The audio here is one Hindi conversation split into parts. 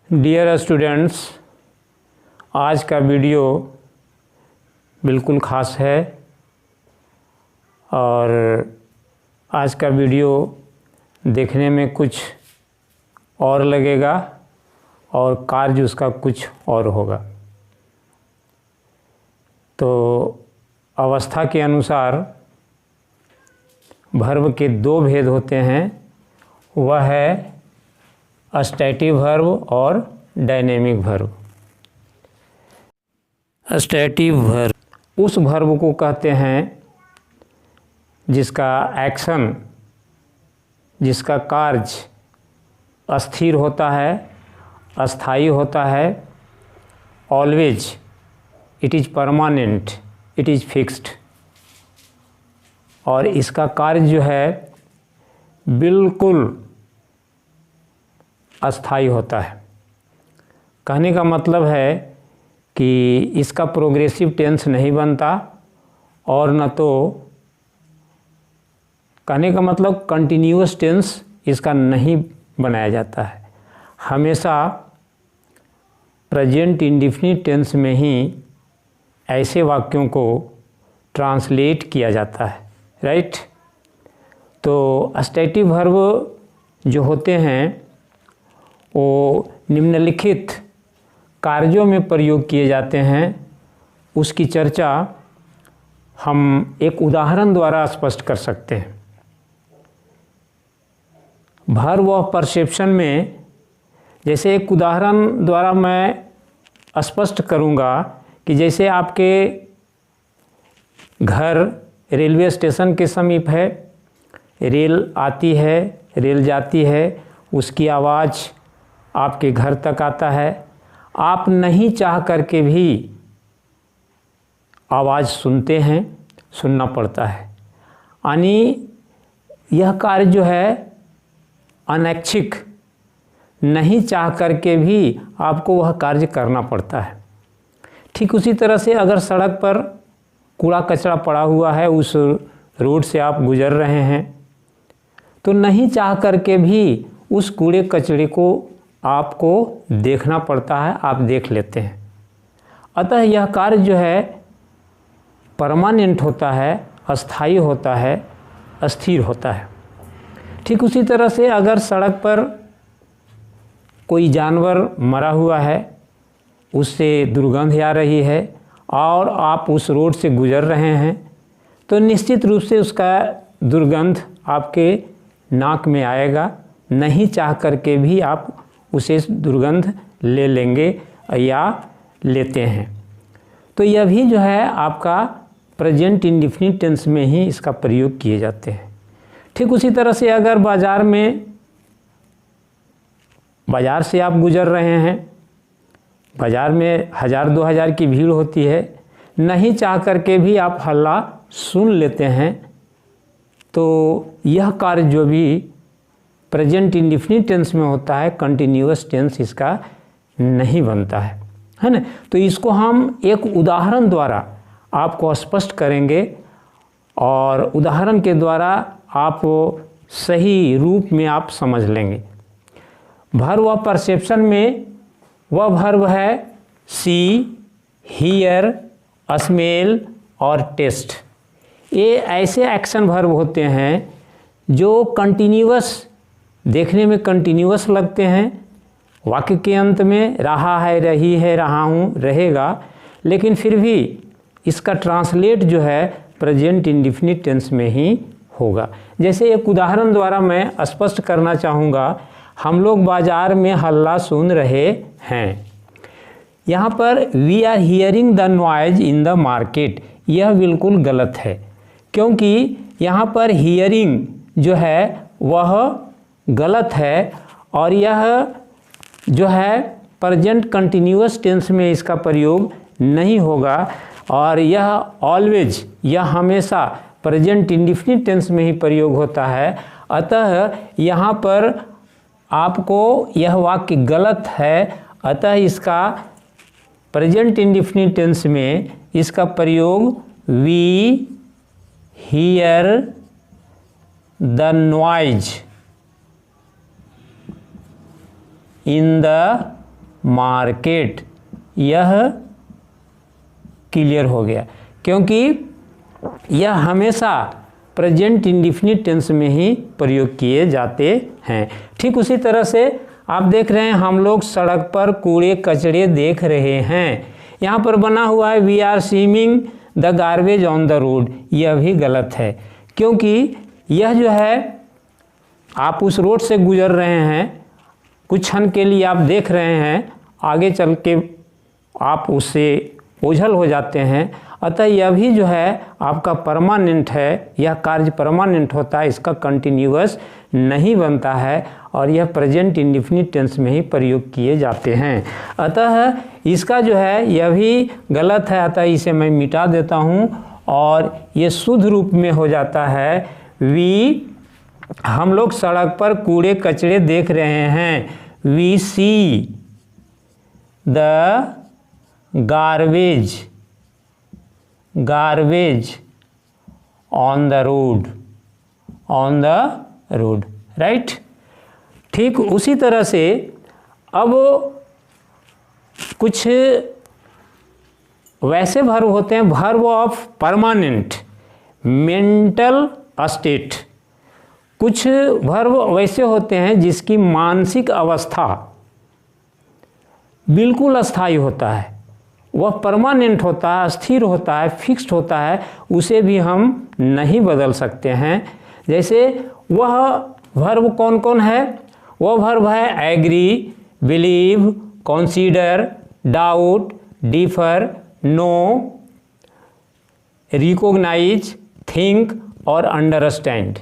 डियर स्टूडेंट्स, आज का वीडियो बिल्कुल ख़ास है और आज का वीडियो देखने में कुछ और लगेगा और कार्य उसका कुछ और होगा। तो अवस्था के अनुसार वर्ब के दो भेद होते हैं, वह है स्टैटिक वर्ब और डायनेमिक वर्ब। स्टैटिक वर्ब उस वर्ब को कहते हैं जिसका एक्शन, जिसका कार्य स्थिर होता है, अस्थायी होता है, always, it is permanent, it is fixed, और इसका कार्य जो है बिल्कुल अस्थायी होता है। कहने का मतलब है कि इसका प्रोग्रेसिव टेंस नहीं बनता और न तो कहने का मतलब कंटिन्यूअस टेंस इसका नहीं बनाया जाता है। हमेशा प्रेजेंट इंडेफिनिट टेंस में ही ऐसे वाक्यों को ट्रांसलेट किया जाता है, राइट। तो स्टैटिक वर्ब जो होते हैं वो निम्नलिखित कार्यों में प्रयोग किए जाते हैं। उसकी चर्चा हम एक उदाहरण द्वारा स्पष्ट कर सकते हैं। वर्ब ऑफ परसेप्शन में जैसे एक उदाहरण द्वारा मैं स्पष्ट करूंगा कि जैसे आपके घर रेलवे स्टेशन के समीप है, रेल आती है, रेल जाती है, उसकी आवाज़ आपके घर तक आता है, आप नहीं चाह करके भी आवाज़ सुनते हैं, सुनना पड़ता है। यानी यह कार्य जो है अनैच्छिक, नहीं चाह करके भी आपको वह कार्य करना पड़ता है। ठीक उसी तरह से अगर सड़क पर कूड़ा कचरा पड़ा हुआ है, उस रोड से आप गुजर रहे हैं, तो नहीं चाह करके भी उस कूड़े कचरे को आपको देखना पड़ता है, आप देख लेते हैं। अतः यह कार्य जो है परमानेंट होता है, अस्थायी होता है, अस्थिर होता है। ठीक उसी तरह से अगर सड़क पर कोई जानवर मरा हुआ है, उससे दुर्गंध आ रही है और आप उस रोड से गुजर रहे हैं, तो निश्चित रूप से उसका दुर्गंध आपके नाक में आएगा। नहीं चाह करके भी आप उसे दुर्गंध ले लेंगे या लेते हैं। तो यह भी जो है आपका प्रेजेंट इंडेफिनिट टेंस में ही इसका प्रयोग किए जाते हैं। ठीक उसी तरह से अगर बाज़ार से आप गुजर रहे हैं, बाज़ार में 1000-2000 की भीड़ होती है, नहीं चाह करके भी आप हल्ला सुन लेते हैं, तो यह कार्य जो भी प्रेजेंट इंडेफिनिट टेंस में होता है, कंटिन्यूअस टेंस इसका नहीं बनता है ना। तो इसको हम एक उदाहरण द्वारा आपको स्पष्ट करेंगे और उदाहरण के द्वारा आप सही रूप में आप समझ लेंगे। वर्ब ऑफ परसेप्शन में वह वर्ब है सी, हियर, स्मेल और टेस्ट। ये ऐसे एक्शन वर्ब होते हैं जो कंटिन्यूअस, देखने में कंटिन्यूअस लगते हैं, वाक्य के अंत में रहा है, रही है, रहा हूँ, रहेगा, लेकिन फिर भी इसका ट्रांसलेट जो है प्रेजेंट इंडेफिनिट टेंस में ही होगा। जैसे एक उदाहरण द्वारा मैं स्पष्ट करना चाहूँगा, हम लोग बाज़ार में हल्ला सुन रहे हैं। यहाँ पर we are hearing the noise in the market, यह बिल्कुल गलत है, क्योंकि यहाँ पर हियरिंग जो है वह गलत है और यह जो है प्रेजेंट कंटिन्यूअस टेंस में इसका प्रयोग नहीं होगा और यह ऑलवेज, यह हमेशा प्रेजेंट इंडेफिनिट टेंस में ही प्रयोग होता है। अतः यहाँ पर आपको यह वाक्य गलत है, अतः इसका प्रेजेंट इंडेफिनिट टेंस में इसका प्रयोग we hear the noise in the market. यह क्लियर हो गया, क्योंकि यह हमेशा प्रेजेंट इंडेफिनिट टेंस में ही प्रयोग किए जाते हैं। ठीक उसी तरह से आप देख रहे हैं हम लोग सड़क पर कूड़े कचरे देख रहे हैं। यहाँ पर बना हुआ है we are seeing the garbage on the road. यह भी गलत है, क्योंकि यह जो है आप उस रोड से गुजर रहे हैं, कुछ क्षण के लिए आप देख रहे हैं, आगे चल के आप उससे ओझल हो जाते हैं। अतः यह भी जो है आपका परमानेंट है, यह कार्य परमानेंट होता है, इसका कंटिन्यूअस नहीं बनता है और यह प्रेजेंट इंडेफिनिट टेंस में ही प्रयोग किए जाते हैं। अतः इसका जो है यह भी गलत है, अतः इसे मैं मिटा देता हूँ और ये शुद्ध रूप में हो जाता है वी, हम लोग सड़क पर कूड़े कचरे देख रहे हैं, we see the garbage on the road, right. ठीक उसी तरह से अब कुछ वैसे वर्ब होते हैं, verb of permanent mental state. कुछ वर्ब वैसे होते हैं जिसकी मानसिक अवस्था बिल्कुल अस्थायी होता है, वह परमानेंट होता है, स्थिर होता है, फिक्स्ड होता है, उसे भी हम नहीं बदल सकते हैं। जैसे वह वर्ब कौन कौन है? वह वर्ब है agree, believe, consider, doubt, differ, know, recognise, think और अंडरस्टैंड।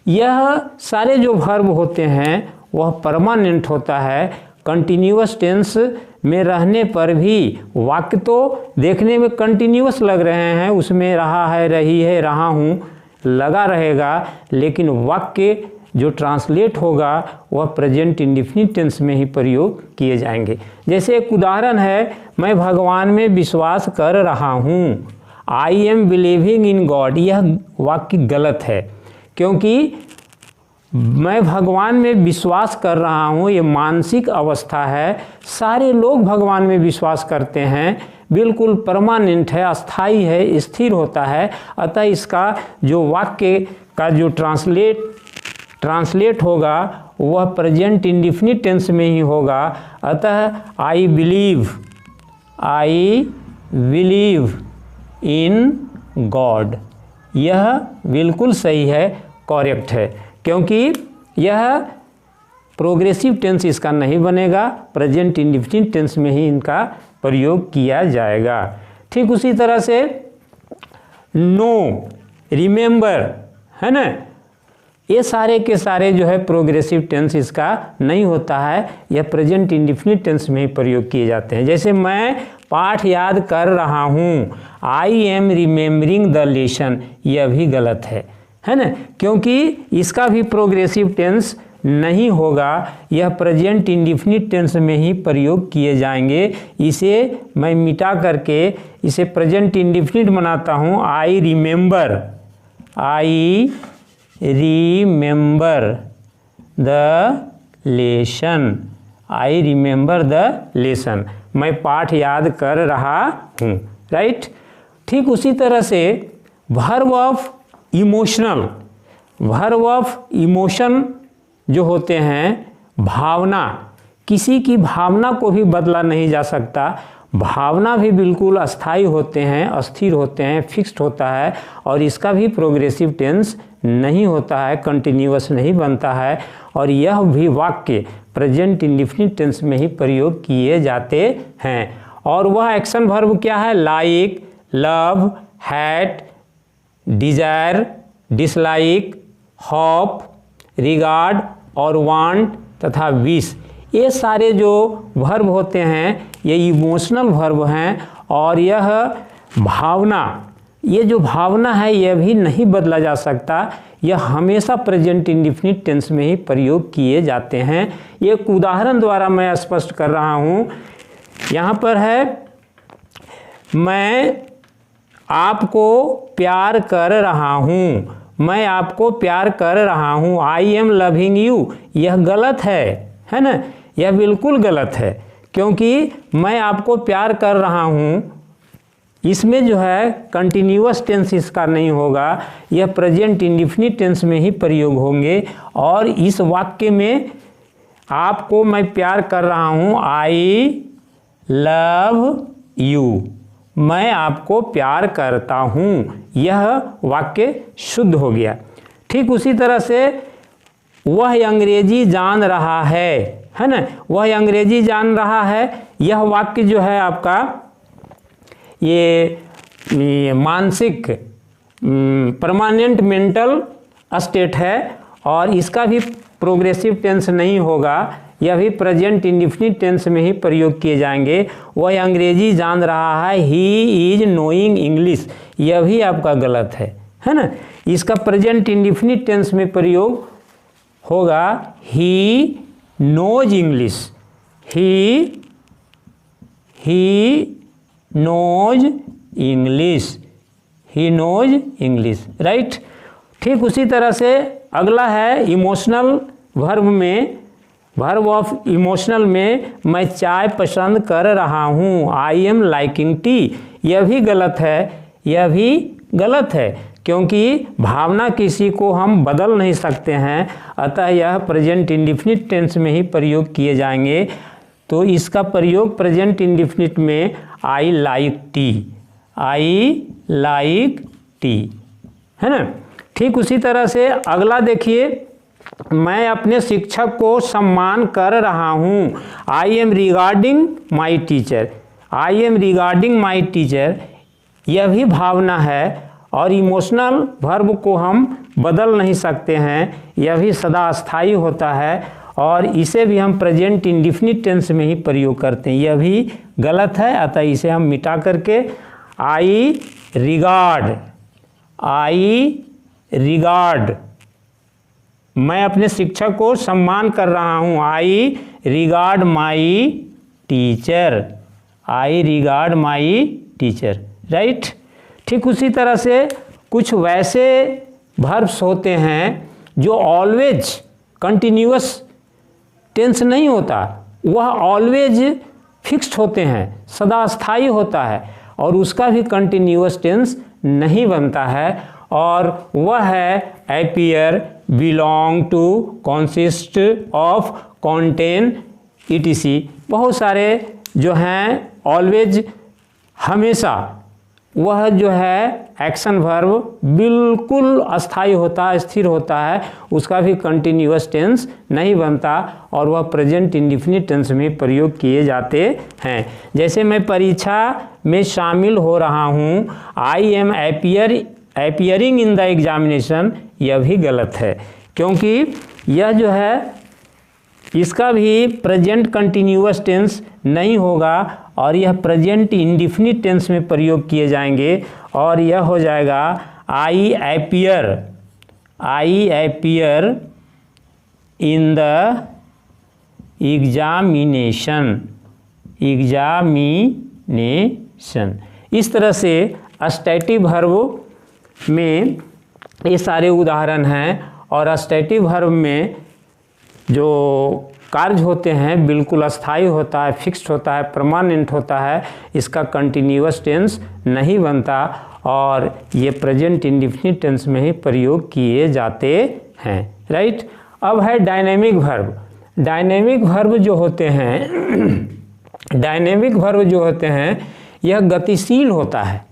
यह सारे जो वर्ब होते हैं वह परमानेंट होता है। कंटिन्यूअस टेंस में रहने पर भी वाक्य तो देखने में कंटिन्यूअस लग रहे हैं, उसमें रहा है, रही है, रहा हूँ लगा रहेगा, लेकिन वाक्य जो ट्रांसलेट होगा वह प्रेजेंट इंडेफिनिट टेंस में ही प्रयोग किए जाएंगे। जैसे एक उदाहरण है, मैं भगवान में विश्वास कर रहा हूँ, I am believing in God. यह वाक्य गलत है, क्योंकि मैं भगवान में विश्वास कर रहा हूँ ये मानसिक अवस्था है। सारे लोग भगवान में विश्वास करते हैं, बिल्कुल परमानेंट है, अस्थाई है, स्थिर होता है। अतः इसका जो वाक्य का जो ट्रांसलेट होगा वह प्रेजेंट इंडेफिनिट टेंस में ही होगा। अतः आई बिलीव इन गॉड, यह बिल्कुल सही है, करेक्ट है, क्योंकि यह प्रोग्रेसिव टेंस इसका नहीं बनेगा, प्रेजेंट इंडेफिनिट टेंस में ही इनका प्रयोग किया जाएगा। ठीक उसी तरह से नो, रिमेंबर, है ना, ये सारे के सारे जो है प्रोग्रेसिव टेंस इसका नहीं होता है, यह प्रेजेंट इंडेफिनिट टेंस में ही प्रयोग किए जाते हैं। जैसे मैं पाठ याद कर रहा हूँ, I am remembering the lesson, यह भी गलत है ना, क्योंकि इसका भी प्रोग्रेसिव टेंस नहीं होगा, यह प्रेजेंट इंडेफिनिट टेंस में ही प्रयोग किए जाएंगे। इसे मैं मिटा करके इसे प्रेजेंट इंडेफिनिट बनाता हूँ, आई रिमेंबर द लेसन, मैं पाठ याद कर रहा हूँ, राइट। ठीक उसी तरह से वर्ब ऑफ इमोशन जो होते हैं, भावना, किसी की भावना को भी बदला नहीं जा सकता, भावना भी बिल्कुल अस्थाई होते हैं, अस्थिर होते हैं, फिक्स्ड होता है और इसका भी प्रोग्रेसिव टेंस नहीं होता है, कंटिन्यूअस नहीं बनता है और यह भी वाक्य प्रेजेंट इंडेफिनिट टेंस में ही प्रयोग किए जाते हैं। और वह एक्शन वर्ब क्या है? Like, love, hate, desire, dislike, hope, regard और वांट तथा विश, ये सारे जो वर्ब होते हैं ये इमोशनल वर्ब हैं और यह भावना, ये जो भावना है यह भी नहीं बदला जा सकता, यह हमेशा प्रेजेंट इंडेफिनिट टेंस में ही प्रयोग किए जाते हैं। एक उदाहरण द्वारा मैं स्पष्ट कर रहा हूँ, यहाँ पर है मैं आपको प्यार कर रहा हूँ, मैं आपको प्यार कर रहा हूँ, आई एम लविंग यू, यह गलत है ना, यह बिल्कुल गलत है, क्योंकि मैं आपको प्यार कर रहा हूँ, इसमें जो है कंटिन्यूअस टेंस इसका नहीं होगा, यह प्रेजेंट इंडेफिनिट टेंस में ही प्रयोग होंगे। और इस वाक्य में आपको मैं प्यार कर रहा हूँ, आई लव यू, मैं आपको प्यार करता हूँ, यह वाक्य शुद्ध हो गया। ठीक उसी तरह से वह अंग्रेजी जान रहा है ना, वह अंग्रेजी जान रहा है, यह वाक्य जो है आपका ये मानसिक परमानेंट मेंटल स्टेट है और इसका भी प्रोग्रेसिव टेंस नहीं होगा, यह भी प्रेजेंट इंडेफिनिट टेंस में ही प्रयोग किए जाएंगे। वह अंग्रेजी जान रहा है, ही इज नोइंग इंग्लिश, यह भी आपका गलत है ना। इसका प्रेजेंट इंडेफिनिट टेंस में प्रयोग होगा, he knows English, he knows English, he knows English, right. ठीक उसी तरह से अगला है इमोशनल वर्ब में, वर्ब ऑफ इमोशनल में मैं चाय पसंद कर रहा हूँ, आई एम लाइकिंग टी, यह भी गलत है, यह भी गलत है, क्योंकि भावना किसी को हम बदल नहीं सकते हैं, अतः यह प्रेजेंट इंडेफिनिट टेंस में ही प्रयोग किए जाएंगे। तो इसका प्रयोग प्रेजेंट इंडेफिनिट में I like T, I like T, है ना। ठीक उसी तरह से अगला देखिए, मैं अपने शिक्षक को सम्मान कर रहा हूँ, I am regarding my teacher, I am regarding my teacher, यह भी भावना है और इमोशनल वर्ब को हम बदल नहीं सकते हैं, यह भी सदा स्थायी होता है और इसे भी हम प्रेजेंट इंडेफिनिट टेंस में ही प्रयोग करते हैं, यह भी गलत है, अतः इसे हम मिटा करके आई रिगार्ड, आई रिगार्ड, मैं अपने शिक्षक को सम्मान कर रहा हूँ, I regard my teacher, I regard my teacher, right. ठीक उसी तरह से कुछ वैसे वर्ब्स होते हैं जो ऑलवेज कंटिन्यूअस टेंस नहीं होता, वह ऑलवेज फिक्स्ड होते हैं, सदा स्थायी होता है और उसका भी कंटिन्यूअस टेंस नहीं बनता है, और वह है appear, belong to, consist of, contain, ETC. बहुत सारे जो हैं ऑलवेज हमेशा, वह जो है एक्शन वर्ब बिल्कुल अस्थायी होता है, स्थिर होता है, उसका भी कंटिन्यूअस टेंस नहीं बनता और वह प्रेजेंट इंडेफिनिट टेंस में प्रयोग किए जाते हैं। जैसे मैं परीक्षा में शामिल हो रहा हूँ, I am appearing in the examination, यह भी गलत है, क्योंकि यह जो है इसका भी प्रेजेंट कंटिन्यूअस टेंस नहीं होगा और यह प्रेजेंट इंडेफिनिट टेंस में प्रयोग किए जाएंगे और यह हो जाएगा आई अपीयर इन द एग्जामिनेशन। इस तरह से स्टैटिव वर्ब में ये सारे उदाहरण हैं और स्टैटिव वर्ब में जो कार्य होते हैं बिल्कुल अस्थायी होता है, फिक्स्ड होता है, परमानेंट होता है, इसका कंटिन्यूअस टेंस नहीं बनता और ये प्रेजेंट इंडेफिनिट टेंस में ही प्रयोग किए जाते हैं, राइट। अब है डायनेमिक वर्ब। डायनेमिक वर्ब जो होते हैं यह गतिशील होता है।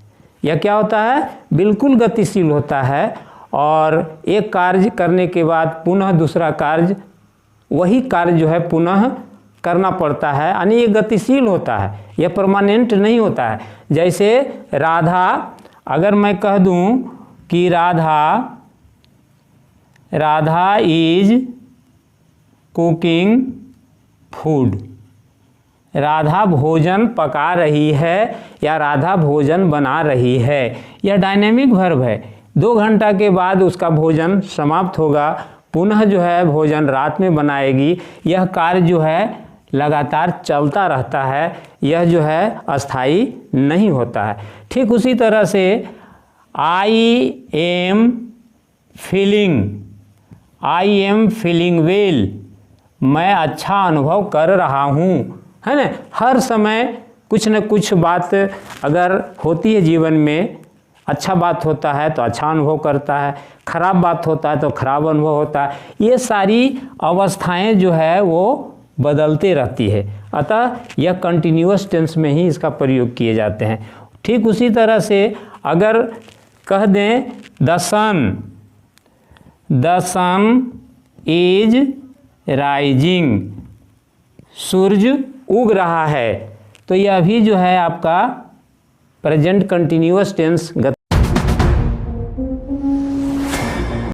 यह क्या होता है? बिल्कुल गतिशील होता है और एक कार्य करने के बाद पुनः दूसरा कार्य, वही कार्य जो है पुनः करना पड़ता है, यानी ये गतिशील होता है, यह परमानेंट नहीं होता है। जैसे राधा, अगर मैं कह दूं कि Radha is cooking food, Radha भोजन पका रही है या राधा भोजन बना रही है, यह डायनेमिक वर्ब है। 2 घंटा के बाद उसका भोजन समाप्त होगा, पुनः जो है भोजन रात में बनाएगी। यह कार्य जो है लगातार चलता रहता है, यह जो है अस्थाई नहीं होता है। ठीक उसी तरह से आई एम फीलिंग वेल, मैं अच्छा अनुभव कर रहा हूँ, है ना। हर समय कुछ न कुछ बात अगर होती है जीवन में, अच्छा बात होता है तो अच्छा अनुभव करता है, खराब बात होता है तो खराब अनुभव होता है। ये सारी अवस्थाएं जो है वो बदलते रहती है, अतः यह कंटिन्यूअस टेंस में ही इसका प्रयोग किए जाते हैं। ठीक उसी तरह से अगर कह दें द सन इज राइजिंग, सूर्य उग रहा है, तो यह भी जो है आपका प्रेजेंट कंटिन्यूअस टेंस